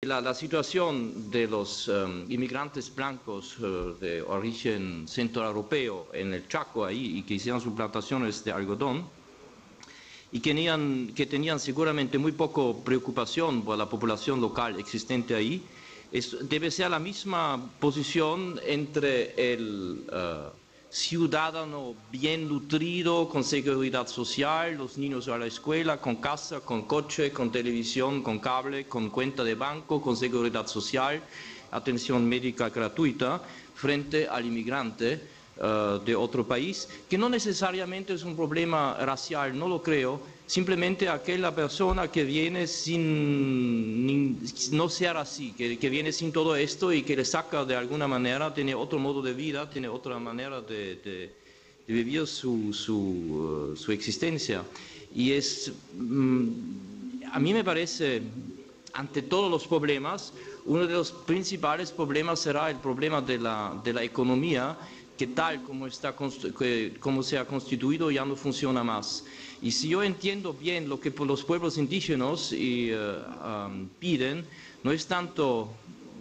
la situación de los inmigrantes blancos de origen centroeuropeo en el Chaco ahí y que hicieron sus plantaciones de algodón y que tenían seguramente muy poco preocupación por la población local existente ahí, debe ser la misma posición entre el ciudadano bien nutrido, con seguridad social, los niños a la escuela, con casa, con coche, con televisión, con cable, con cuenta de banco, con seguridad social, atención médica gratuita, frente al inmigrante de otro país, que no necesariamente es un problema racial, no lo creo, simplemente aquella persona que viene sin no ser así, que viene sin todo esto y que le saca de alguna manera, tiene otro modo de vida, tiene otra manera de vivir su existencia. Y a mí me parece, ante todos los problemas, uno de los principales problemas será el problema de la economía, que tal como se ha constituido ya no funciona más. Y si yo entiendo bien lo que los pueblos indígenas piden, no es tanto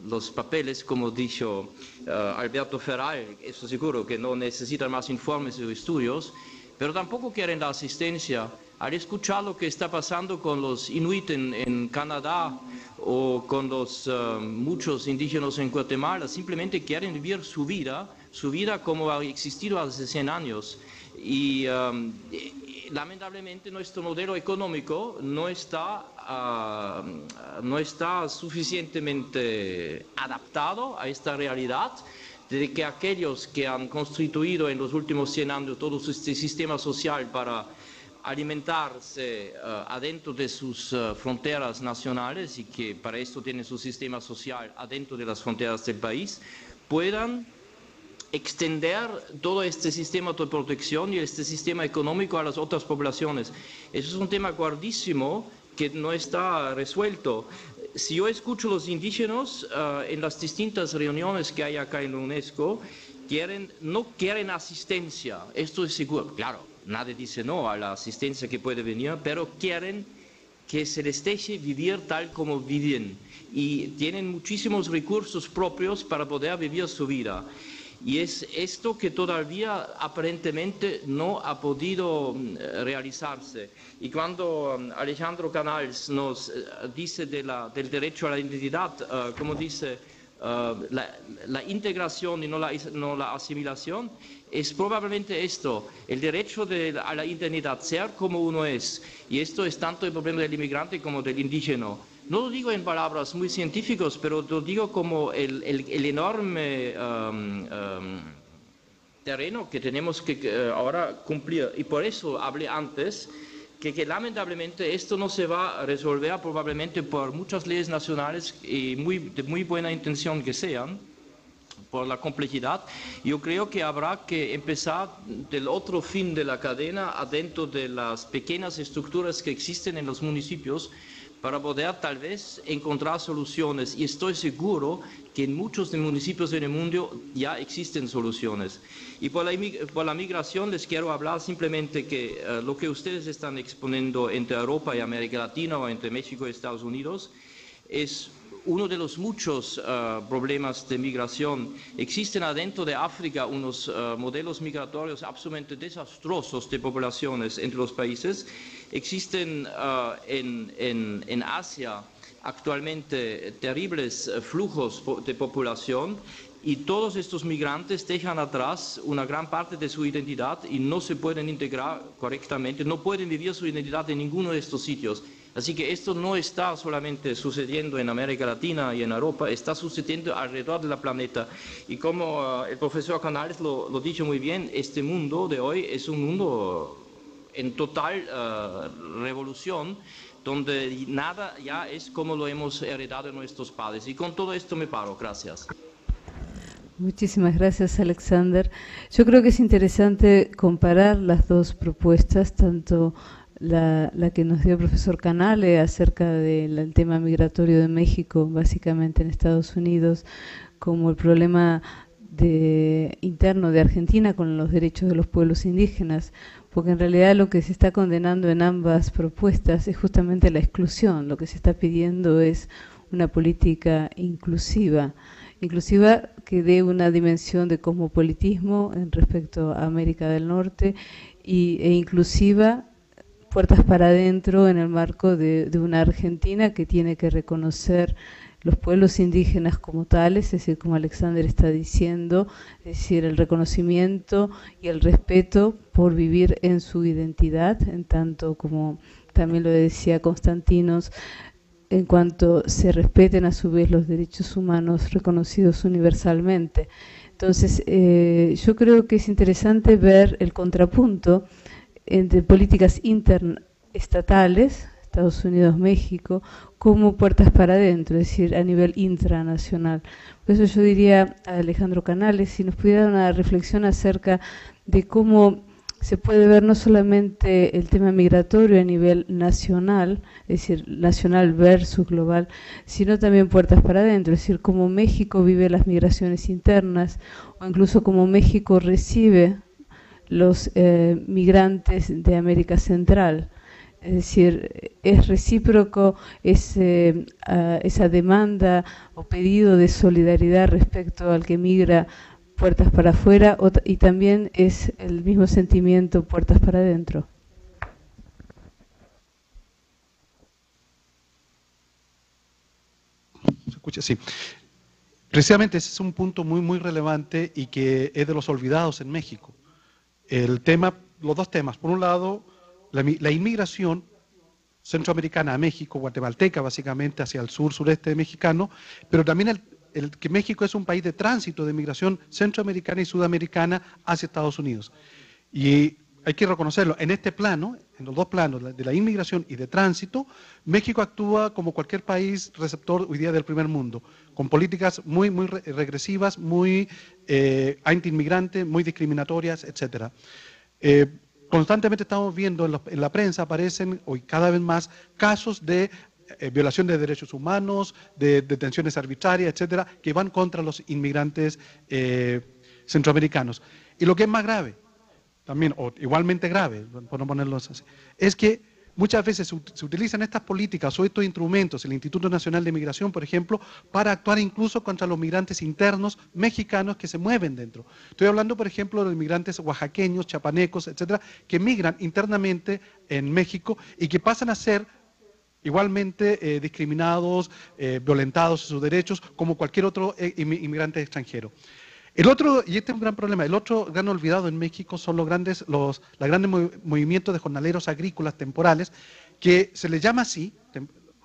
los papeles, como dijo Alberto Ferral, eso seguro que no necesitan más informes o estudios, pero tampoco quieren la asistencia. Al escuchar lo que está pasando con los inuit en Canadá o con los muchos indígenas en Guatemala, simplemente quieren vivir su vida como ha existido hace 100 años. Y lamentablemente nuestro modelo económico no está suficientemente adaptado a esta realidad, de que aquellos que han constituido en los últimos 100 años todo este sistema social para alimentarse adentro de sus fronteras nacionales y que para esto tienen su sistema social adentro de las fronteras del país, puedan extender todo este sistema de protección y este sistema económico a las otras poblaciones. Eso es un tema gordísimo que no está resuelto. Si yo escucho a los indígenas en las distintas reuniones que hay acá en la UNESCO, no quieren asistencia, esto es seguro. Claro, nadie dice no a la asistencia que puede venir, pero quieren que se les deje vivir tal como viven y tienen muchísimos recursos propios para poder vivir su vida. Y es esto que todavía aparentemente no ha podido realizarse. Y cuando Alejandro Canals nos dice del derecho a la identidad, como dice, la integración y no la asimilación, es probablemente esto, el derecho a la identidad, ser como uno es. Y esto es tanto el problema del inmigrante como del indígena. No lo digo en palabras muy científicas, pero lo digo como el enorme terreno que tenemos que ahora cumplir. Y por eso hablé antes que lamentablemente esto no se va a resolver probablemente por muchas leyes nacionales y de muy buena intención que sean, por la complejidad. Yo creo que habrá que empezar del otro fin de la cadena adentro de las pequeñas estructuras que existen en los municipios, para poder tal vez encontrar soluciones. Y estoy seguro que en muchos de municipios en el mundo ya existen soluciones. Y por la migración les quiero hablar simplemente que lo que ustedes están exponiendo entre Europa y América Latina o entre México y Estados Unidos es uno de los muchos problemas de migración. Existen adentro de África unos modelos migratorios absolutamente desastrosos de poblaciones entre los países. Existen en Asia actualmente terribles flujos de población y todos estos migrantes dejan atrás una gran parte de su identidad y no se pueden integrar correctamente, no pueden vivir su identidad en ninguno de estos sitios. Así que esto no está solamente sucediendo en América Latina y en Europa, está sucediendo alrededor del planeta. Y como el profesor Canales lo dijo muy bien, este mundo de hoy es un mundo en total revolución, donde nada ya es como lo hemos heredado de nuestros padres. Y con todo esto me paro. Gracias. Muchísimas gracias, Alexander. Yo creo que es interesante comparar las dos propuestas, tanto la que nos dio el profesor Canale acerca del tema migratorio de México, básicamente en Estados Unidos, como el problema interno de Argentina con los derechos de los pueblos indígenas, porque en realidad lo que se está condenando en ambas propuestas es justamente la exclusión. Lo que se está pidiendo es una política inclusiva que dé una dimensión de cosmopolitismo en respecto a América del Norte e inclusiva puertas para adentro en el marco de una Argentina que tiene que reconocer los pueblos indígenas como tales, es decir, como Alexander está diciendo, es decir, el reconocimiento y el respeto por vivir en su identidad, en tanto como también lo decía Constantinos, en cuanto se respeten a su vez los derechos humanos reconocidos universalmente. Entonces, yo creo que es interesante ver el contrapunto entre políticas interestatales, Estados Unidos, México, como puertas para adentro, es decir, a nivel intranacional. Por eso yo diría a Alejandro Canales, si nos pudiera dar una reflexión acerca de cómo se puede ver no solamente el tema migratorio a nivel nacional, es decir, nacional versus global, sino también puertas para adentro, es decir, cómo México vive las migraciones internas o incluso cómo México recibe los migrantes de América Central. Es decir, es recíproco esa demanda o pedido de solidaridad respecto al que migra puertas para afuera y también es el mismo sentimiento puertas para adentro. ¿Se escucha? Sí. Precisamente ese es un punto muy relevante y que es de los olvidados en México. El tema, los dos temas, por un lado, la inmigración centroamericana a México, guatemalteca básicamente, hacia el sureste mexicano, pero también el que México es un país de tránsito de migración centroamericana y sudamericana hacia Estados Unidos. Y hay que reconocerlo, en este plano, en los dos planos, de la inmigración y de tránsito, México actúa como cualquier país receptor hoy día del primer mundo, con políticas muy regresivas, muy anti-inmigrantes, muy discriminatorias, etc. Constantemente estamos viendo en la prensa, aparecen hoy cada vez más casos de violación de derechos humanos, de detenciones arbitrarias, etcétera, que van contra los inmigrantes centroamericanos. Y lo que es más grave, también, o igualmente grave, por no ponerlo así, es que muchas veces se utilizan estas políticas o estos instrumentos, el Instituto Nacional de Migración, por ejemplo, para actuar incluso contra los migrantes internos mexicanos que se mueven dentro. Estoy hablando, por ejemplo, de migrantes oaxaqueños, chapanecos, etcétera, que migran internamente en México y que pasan a ser igualmente discriminados, violentados en sus derechos, como cualquier otro inmigrante extranjero. El otro, y este es un gran problema, el otro gran olvidado en México son los grandes movimientos de jornaleros agrícolas temporales, que se les llama así,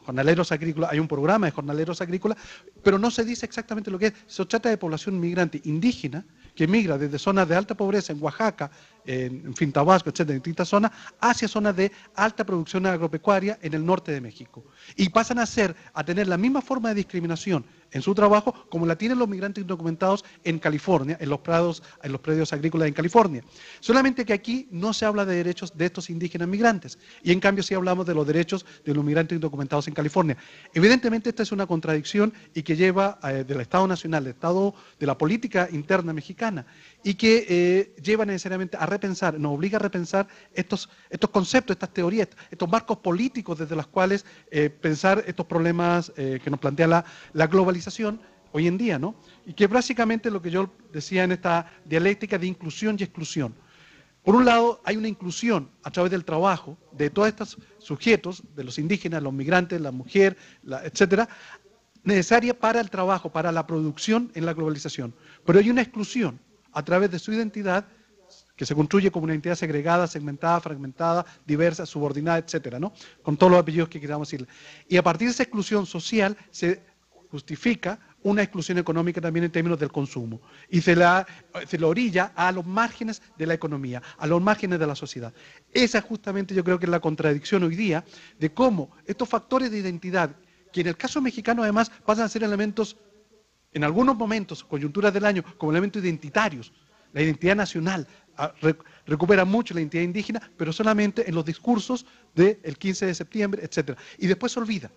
jornaleros agrícolas, hay un programa de jornaleros agrícolas, pero no se dice exactamente lo que es. Se trata de población migrante indígena que migra desde zonas de alta pobreza en Oaxaca, en Tabasco, etcétera, en distintas zonas, hacia zonas de alta producción agropecuaria en el norte de México. Y pasan a tener la misma forma de discriminación en su trabajo como la tienen los migrantes indocumentados en California, en los predios agrícolas en California. Solamente que aquí no se habla de derechos de estos indígenas migrantes, y en cambio sí hablamos de los derechos de los migrantes indocumentados en California. Evidentemente esta es una contradicción y que lleva del Estado Nacional, del Estado, de la política interna mexicana, y que lleva necesariamente a repensar, nos obliga a repensar estos conceptos, estas teorías, estos marcos políticos desde los cuales pensar estos problemas que nos plantea la globalización hoy en día, ¿no? Y que básicamente lo que yo decía en esta dialéctica de inclusión y exclusión. Por un lado, hay una inclusión a través del trabajo de todos estos sujetos, de los indígenas, los migrantes, la mujer, etcétera, necesaria para el trabajo, para la producción en la globalización. Pero hay una exclusión a través de su identidad, que se construye como una identidad segregada, segmentada, fragmentada, diversa, subordinada, etcétera, ¿no? Con todos los apellidos que queramos decirle. Y a partir de esa exclusión social se justifica una exclusión económica también en términos del consumo. Y se la orilla a los márgenes de la economía, a los márgenes de la sociedad. Esa justamente yo creo que es la contradicción hoy día de cómo estos factores de identidad, que en el caso mexicano además pasan a ser elementos, en algunos momentos, coyunturas del año, como elementos identitarios. La identidad nacional recupera mucho la identidad indígena, pero solamente en los discursos del 15 de septiembre, etc. Y después se olvida.